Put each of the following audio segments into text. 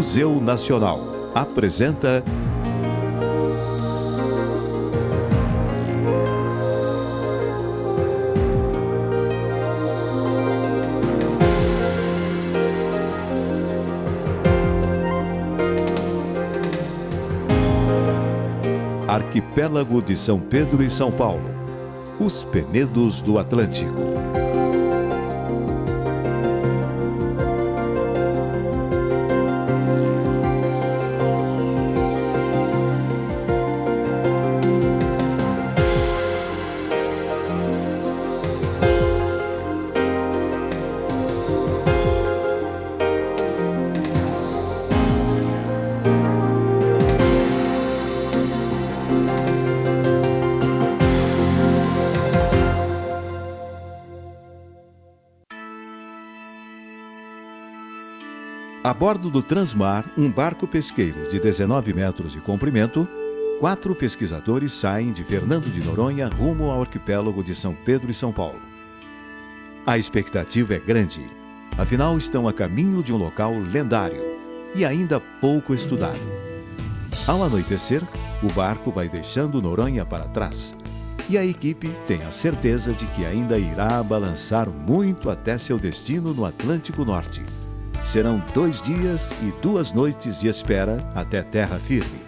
Museu Nacional apresenta Arquipélago de São Pedro e São Paulo, os Penedos do Atlântico. A bordo do Transmar, um barco pesqueiro de 19 metros de comprimento, 4 pesquisadores saem de Fernando de Noronha rumo ao arquipélago de São Pedro e São Paulo. A expectativa é grande, afinal estão a caminho de um local lendário e ainda pouco estudado. Ao anoitecer, o barco vai deixando Noronha para trás e a equipe tem a certeza de que ainda irá balançar muito até seu destino no Atlântico Norte. Serão 2 dias e 2 noites de espera até terra firme.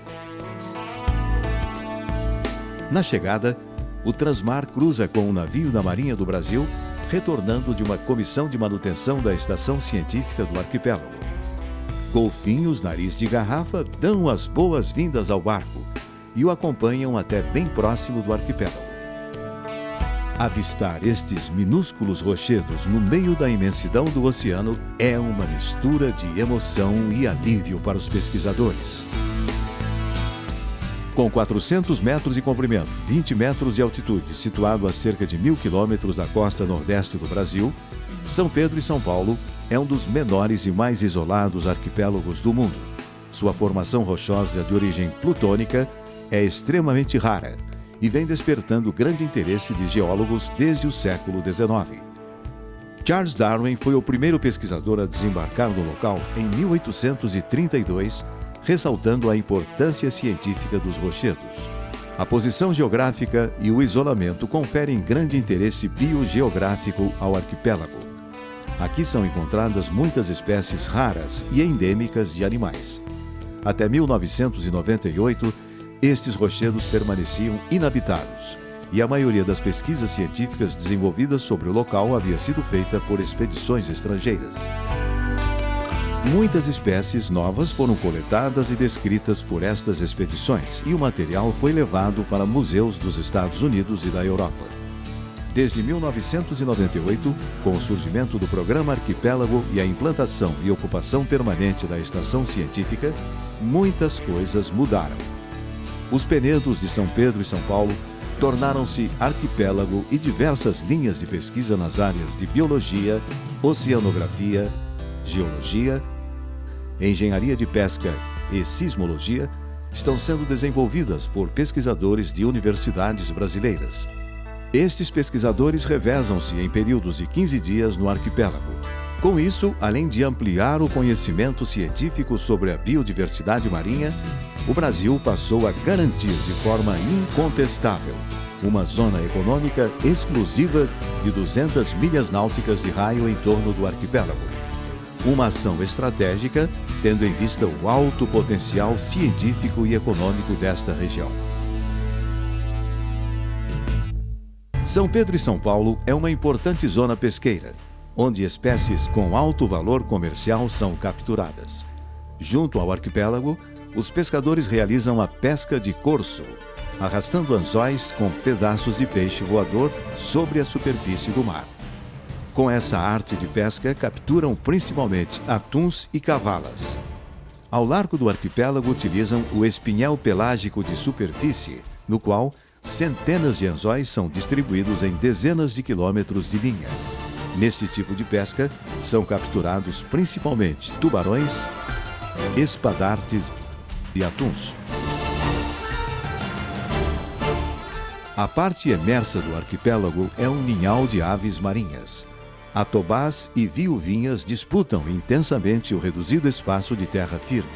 Na chegada, o Transmar cruza com um navio da Marinha do Brasil, retornando de uma comissão de manutenção da Estação Científica do Arquipélago. Golfinhos nariz de garrafa dão as boas-vindas ao barco e o acompanham até bem próximo do arquipélago. Avistar estes minúsculos rochedos no meio da imensidão do oceano é uma mistura de emoção e alívio para os pesquisadores. Com 400 metros de comprimento, 20 metros de altitude, situado a cerca de 1.000 quilômetros da costa nordeste do Brasil, São Pedro e São Paulo é um dos menores e mais isolados arquipélagos do mundo. Sua formação rochosa de origem plutônica é extremamente rara e vem despertando grande interesse de geólogos desde o século XIX. Charles Darwin foi o primeiro pesquisador a desembarcar no local em 1832, ressaltando a importância científica dos rochedos. A posição geográfica e o isolamento conferem grande interesse biogeográfico ao arquipélago. Aqui são encontradas muitas espécies raras e endêmicas de animais. Até 1998, estes rochedos permaneciam inabitados e a maioria das pesquisas científicas desenvolvidas sobre o local havia sido feita por expedições estrangeiras. Muitas espécies novas foram coletadas e descritas por estas expedições e o material foi levado para museus dos Estados Unidos e da Europa. Desde 1998, com o surgimento do Programa Arquipélago e a implantação e ocupação permanente da Estação Científica, muitas coisas mudaram. Os Penedos de São Pedro e São Paulo tornaram-se arquipélago e diversas linhas de pesquisa nas áreas de biologia, oceanografia, geologia, engenharia de pesca e sismologia estão sendo desenvolvidas por pesquisadores de universidades brasileiras. Estes pesquisadores revezam-se em períodos de 15 dias no arquipélago. Com isso, além de ampliar o conhecimento científico sobre a biodiversidade marinha, o Brasil passou a garantir de forma incontestável uma zona econômica exclusiva de 200 milhas náuticas de raio em torno do arquipélago. Uma ação estratégica, tendo em vista o alto potencial científico e econômico desta região. São Pedro e São Paulo é uma importante zona pesqueira, onde espécies com alto valor comercial são capturadas. Junto ao arquipélago, os pescadores realizam a pesca de corso, arrastando anzóis com pedaços de peixe voador sobre a superfície do mar. Com essa arte de pesca, capturam principalmente atuns e cavalas. Ao largo do arquipélago utilizam o espinhel pelágico de superfície, no qual centenas de anzóis são distribuídos em dezenas de quilômetros de linha. Neste tipo de pesca, são capturados principalmente tubarões, espadartes e atuns. A parte emersa do arquipélago é um ninhal de aves marinhas. Atobás e viuvinhas disputam intensamente o reduzido espaço de terra firme.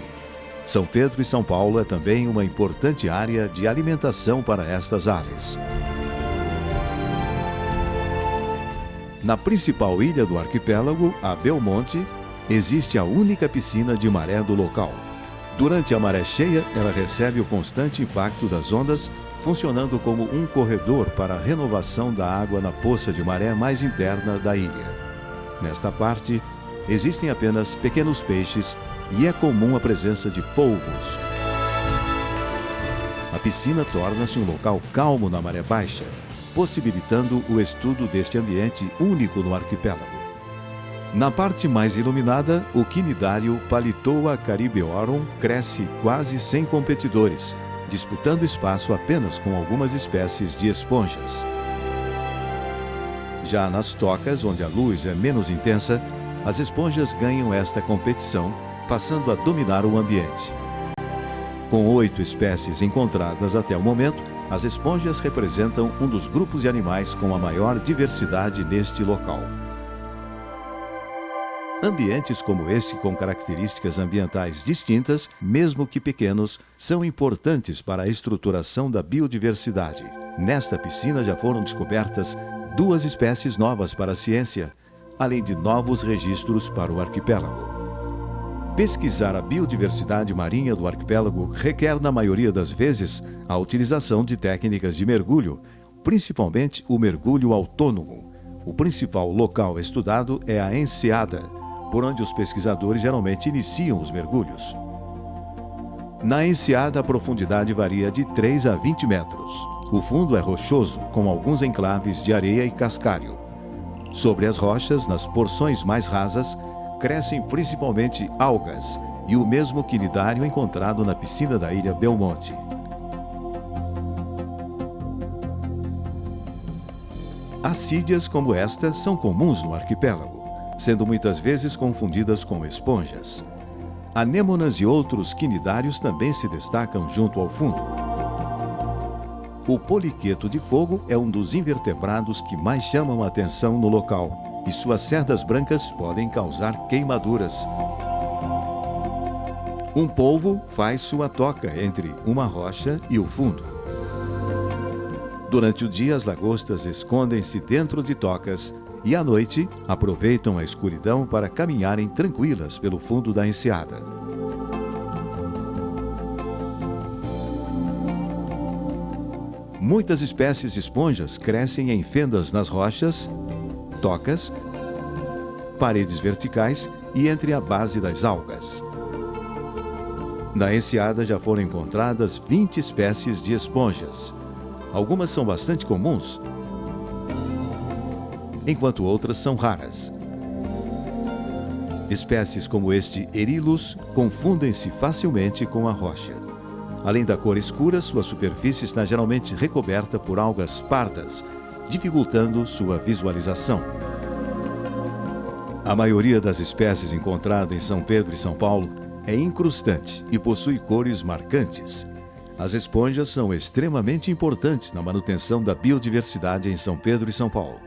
São Pedro e São Paulo é também uma importante área de alimentação para estas aves. Na principal ilha do arquipélago, a Belmonte, existe a única piscina de maré do local. Durante a maré cheia, ela recebe o constante impacto das ondas, funcionando como um corredor para a renovação da água na poça de maré mais interna da ilha. Nesta parte, existem apenas pequenos peixes e é comum a presença de polvos. A piscina torna-se um local calmo na maré baixa, possibilitando o estudo deste ambiente único no arquipélago. Na parte mais iluminada, o quinidário Palitoa caribeorum cresce quase sem competidores, disputando espaço apenas com algumas espécies de esponjas. Já nas tocas, onde a luz é menos intensa, as esponjas ganham esta competição, passando a dominar o ambiente. Com 8 espécies encontradas até o momento, as esponjas representam um dos grupos de animais com a maior diversidade neste local. Ambientes como este, com características ambientais distintas, mesmo que pequenos, são importantes para a estruturação da biodiversidade. Nesta piscina já foram descobertas 2 espécies novas para a ciência, além de novos registros para o arquipélago. Pesquisar a biodiversidade marinha do arquipélago requer, na maioria das vezes, a utilização de técnicas de mergulho, principalmente o mergulho autônomo. O principal local estudado é a enseada, por onde os pesquisadores geralmente iniciam os mergulhos. Na enseada, a profundidade varia de 3 a 20 metros. O fundo é rochoso, com alguns enclaves de areia e cascalho. Sobre as rochas, nas porções mais rasas, crescem principalmente algas e o mesmo quinidário encontrado na piscina da ilha Belmonte. Assídeas como esta são comuns no arquipélago, sendo muitas vezes confundidas com esponjas. Anêmonas e outros quinidários também se destacam junto ao fundo. O poliqueto de fogo é um dos invertebrados que mais chamam a atenção no local, e suas cerdas brancas podem causar queimaduras. Um polvo faz sua toca entre uma rocha e o fundo. Durante o dia, as lagostas escondem-se dentro de tocas e, à noite, aproveitam a escuridão para caminharem tranquilas pelo fundo da enseada. Muitas espécies de esponjas crescem em fendas nas rochas, tocas, paredes verticais e entre a base das algas. Na enseada já foram encontradas 20 espécies de esponjas. Algumas são bastante comuns, enquanto outras são raras. Espécies como este Erilus confundem-se facilmente com a rocha. Além da cor escura, sua superfície está geralmente recoberta por algas pardas, dificultando sua visualização. A maioria das espécies encontradas em São Pedro e São Paulo é incrustante e possui cores marcantes. As esponjas são extremamente importantes na manutenção da biodiversidade em São Pedro e São Paulo.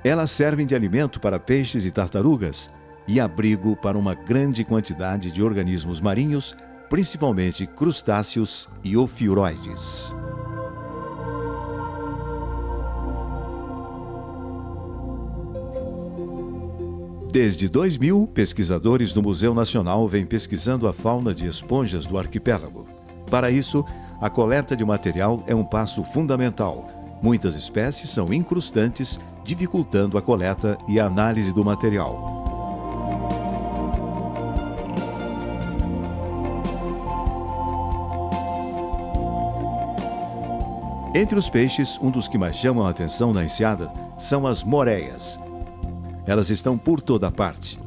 Elas servem de alimento para peixes e tartarugas e abrigo para uma grande quantidade de organismos marinhos, principalmente crustáceos e ofiuroides. Desde 2000, pesquisadores do Museu Nacional vêm pesquisando a fauna de esponjas do arquipélago. Para isso, a coleta de material é um passo fundamental. Muitas espécies são incrustantes, dificultando a coleta e a análise do material. Entre os peixes, um dos que mais chamam a atenção na enseada são as moreias. Elas estão por toda parte.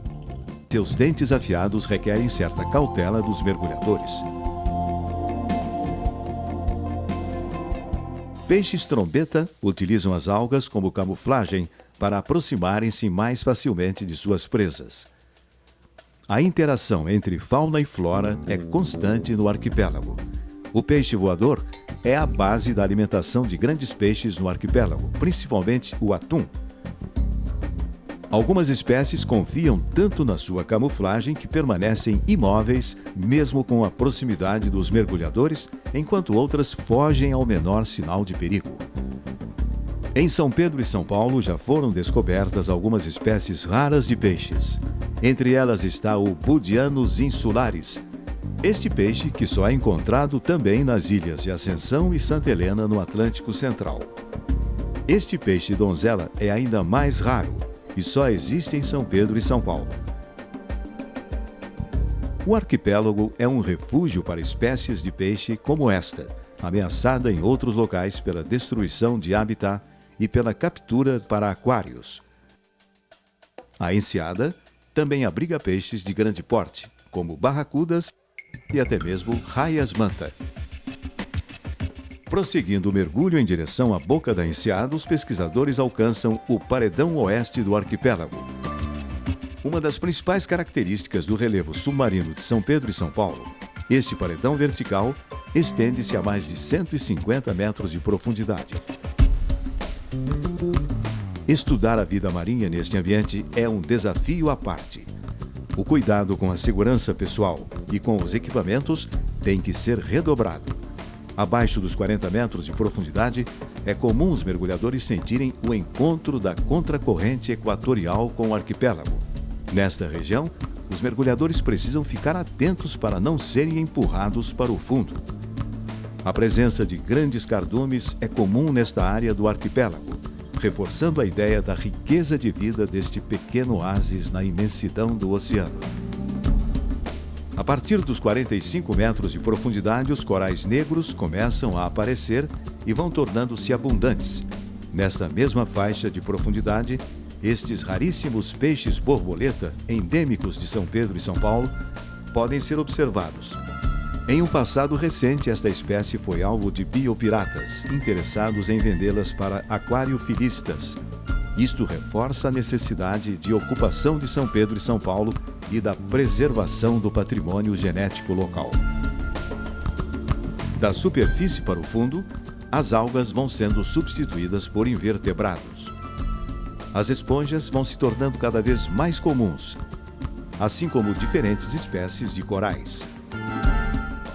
Seus dentes afiados requerem certa cautela dos mergulhadores. Peixes trombeta utilizam as algas como camuflagem para aproximarem-se mais facilmente de suas presas. A interação entre fauna e flora é constante no arquipélago. O peixe voador é a base da alimentação de grandes peixes no arquipélago, principalmente o atum. Algumas espécies confiam tanto na sua camuflagem que permanecem imóveis mesmo com a proximidade dos mergulhadores, enquanto outras fogem ao menor sinal de perigo. Em São Pedro e São Paulo já foram descobertas algumas espécies raras de peixes. Entre elas está o Budianus insularis. Este peixe, que só é encontrado também nas ilhas de Ascensão e Santa Helena, no Atlântico Central. Este peixe donzela é ainda mais raro e só existe em São Pedro e São Paulo. O arquipélago é um refúgio para espécies de peixe como esta, ameaçada em outros locais pela destruição de habitat e pela captura para aquários. A Enseada também abriga peixes de grande porte, como barracudas e até mesmo raias-manta. Prosseguindo o mergulho em direção à boca da Enseada, os pesquisadores alcançam o paredão oeste do arquipélago. Uma das principais características do relevo submarino de São Pedro e São Paulo, este paredão vertical estende-se a mais de 150 metros de profundidade. Estudar a vida marinha neste ambiente é um desafio à parte. O cuidado com a segurança pessoal e com os equipamentos tem que ser redobrado. Abaixo dos 40 metros de profundidade, é comum os mergulhadores sentirem o encontro da contracorrente equatorial com o arquipélago. Nesta região, os mergulhadores precisam ficar atentos para não serem empurrados para o fundo. A presença de grandes cardumes é comum nesta área do arquipélago, reforçando a ideia da riqueza de vida deste pequeno oásis na imensidão do oceano. A partir dos 45 metros de profundidade, os corais negros começam a aparecer e vão tornando-se abundantes. Nesta mesma faixa de profundidade, estes raríssimos peixes borboleta, endêmicos de São Pedro e São Paulo, podem ser observados. Em um passado recente, esta espécie foi alvo de biopiratas, interessados em vendê-las para aquariofilistas. Isto reforça a necessidade de ocupação de São Pedro e São Paulo e da preservação do patrimônio genético local. Da superfície para o fundo, as algas vão sendo substituídas por invertebrados. As esponjas vão se tornando cada vez mais comuns, assim como diferentes espécies de corais.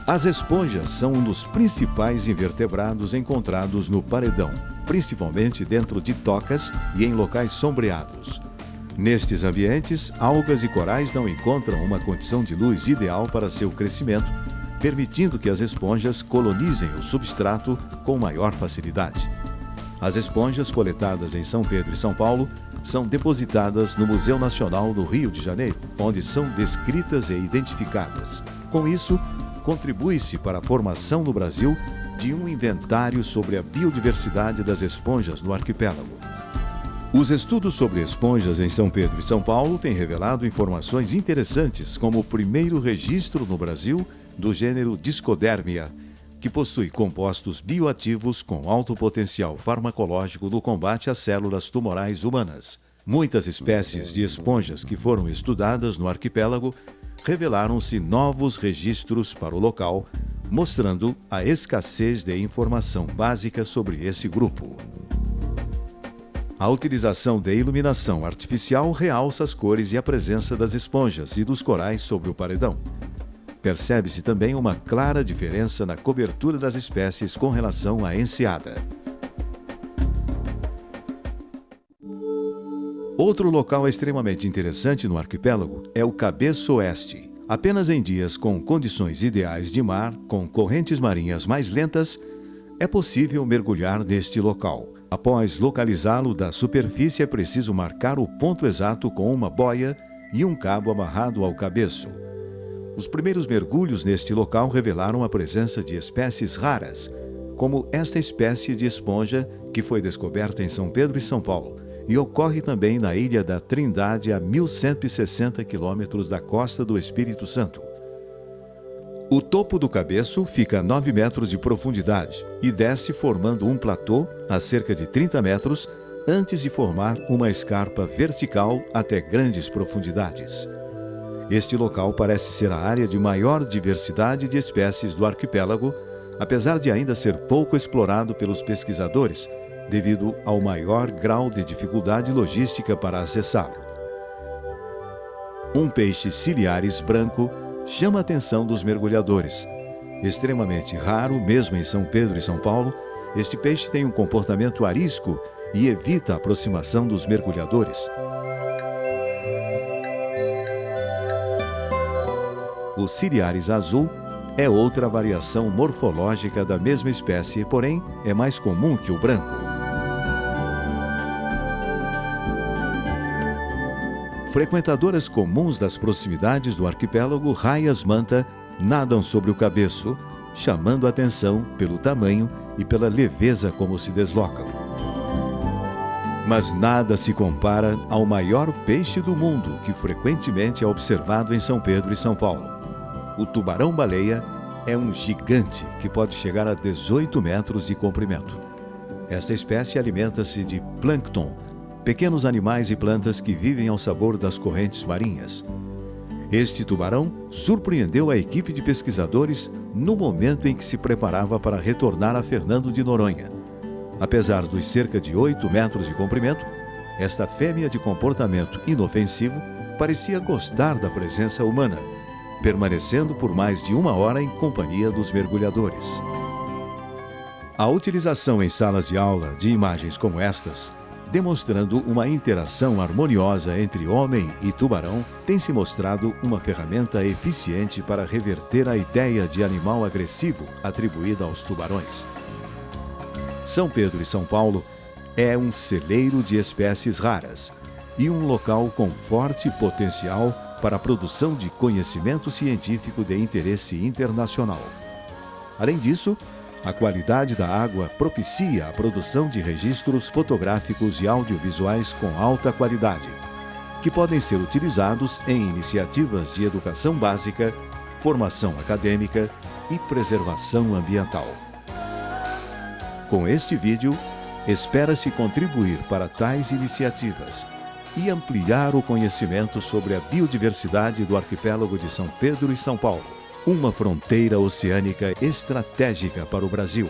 As esponjas são um dos principais invertebrados encontrados no paredão, principalmente dentro de tocas e em locais sombreados. Nestes ambientes, algas e corais não encontram uma condição de luz ideal para seu crescimento, permitindo que as esponjas colonizem o substrato com maior facilidade. As esponjas coletadas em São Pedro e São Paulo são depositadas no Museu Nacional do Rio de Janeiro, onde são descritas e identificadas. Com isso, contribui-se para a formação no Brasil de um inventário sobre a biodiversidade das esponjas no arquipélago. Os estudos sobre esponjas em São Pedro e São Paulo têm revelado informações interessantes, como o primeiro registro no Brasil do gênero Discodermia, que possui compostos bioativos com alto potencial farmacológico no combate às células tumorais humanas. Muitas espécies de esponjas que foram estudadas no arquipélago revelaram-se novos registros para o local, mostrando a escassez de informação básica sobre esse grupo. A utilização de iluminação artificial realça as cores e a presença das esponjas e dos corais sobre o paredão. Percebe-se também uma clara diferença na cobertura das espécies com relação à enseada. Outro local extremamente interessante no arquipélago é o Cabeço Oeste. Apenas em dias com condições ideais de mar, com correntes marinhas mais lentas, é possível mergulhar neste local. Após localizá-lo da superfície, é preciso marcar o ponto exato com uma boia e um cabo amarrado ao cabeço. Os primeiros mergulhos neste local revelaram a presença de espécies raras, como esta espécie de esponja que foi descoberta em São Pedro e São Paulo e ocorre também na Ilha da Trindade, a 1.160 quilômetros da costa do Espírito Santo. O topo do cabeço fica a 9 metros de profundidade e desce formando um platô a cerca de 30 metros antes de formar uma escarpa vertical até grandes profundidades. Este local parece ser a área de maior diversidade de espécies do arquipélago, apesar de ainda ser pouco explorado pelos pesquisadores, devido ao maior grau de dificuldade logística para acessá-lo. Um peixe ciliaris branco chama a atenção dos mergulhadores. Extremamente raro, mesmo em São Pedro e São Paulo, este peixe tem um comportamento arisco e evita a aproximação dos mergulhadores. O ciliaris azul é outra variação morfológica da mesma espécie, porém é mais comum que o branco. Frequentadoras comuns das proximidades do arquipélago raias manta nadam sobre o cabeço, chamando a atenção pelo tamanho e pela leveza como se deslocam. Mas nada se compara ao maior peixe do mundo, que frequentemente é observado em São Pedro e São Paulo. O tubarão-baleia é um gigante que pode chegar a 18 metros de comprimento. Esta espécie alimenta-se de plâncton, pequenos animais e plantas que vivem ao sabor das correntes marinhas. Este tubarão surpreendeu a equipe de pesquisadores no momento em que se preparava para retornar a Fernando de Noronha. Apesar dos cerca de 8 metros de comprimento, esta fêmea de comportamento inofensivo parecia gostar da presença humana, permanecendo por mais de 1 hora em companhia dos mergulhadores. A utilização em salas de aula de imagens como estas, demonstrando uma interação harmoniosa entre homem e tubarão, tem se mostrado uma ferramenta eficiente para reverter a ideia de animal agressivo atribuída aos tubarões. São Pedro e São Paulo é um celeiro de espécies raras e um local com forte potencial para a produção de conhecimento científico de interesse internacional. Além disso, a qualidade da água propicia a produção de registros fotográficos e audiovisuais com alta qualidade, que podem ser utilizados em iniciativas de educação básica, formação acadêmica e preservação ambiental. Com este vídeo, espera-se contribuir para tais iniciativas e ampliar o conhecimento sobre a biodiversidade do arquipélago de São Pedro e São Paulo, uma fronteira oceânica estratégica para o Brasil.